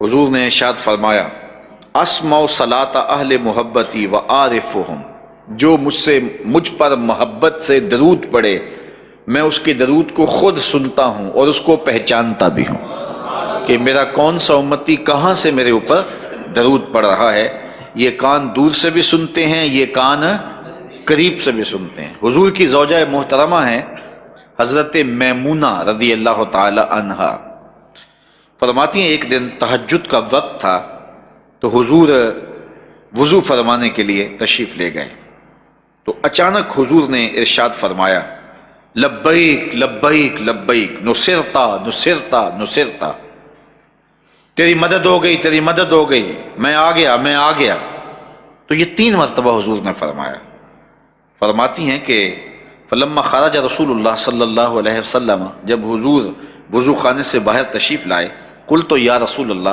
حضور نے ارشاد فرمایا اسمع صلاۃ اہل محبتی و عارفہم، جو مجھ پر محبت سے درود پڑھے میں اس کے درود کو خود سنتا ہوں اور اس کو پہچانتا بھی ہوں کہ میرا کون سا امتی کہاں سے میرے اوپر درود پڑھ رہا ہے۔ یہ کان دور سے بھی سنتے ہیں، یہ کان قریب سے بھی سنتے ہیں۔ حضور کی زوجہ محترمہ ہیں حضرت میمونہ رضی اللہ تعالی عنہا، فرماتی ہیں ایک دن تہجد کا وقت تھا تو حضور وضو فرمانے کے لیے تشریف لے گئے، تو اچانک حضور نے ارشاد فرمایا لبیک لبیک لبیک نصرتا نصرتا نصرتا، تیری مدد ہو گئی تیری مدد ہو گئی، میں آ گیا میں آ گیا۔ تو یہ 3 مرتبہ حضور نے فرمایا۔ فرماتی ہیں کہ فلما خرج رسول اللہ صلی اللہ علیہ وسلم، جب حضور وضو خانے سے باہر تشریف لائے، قلت یا رسول اللہ،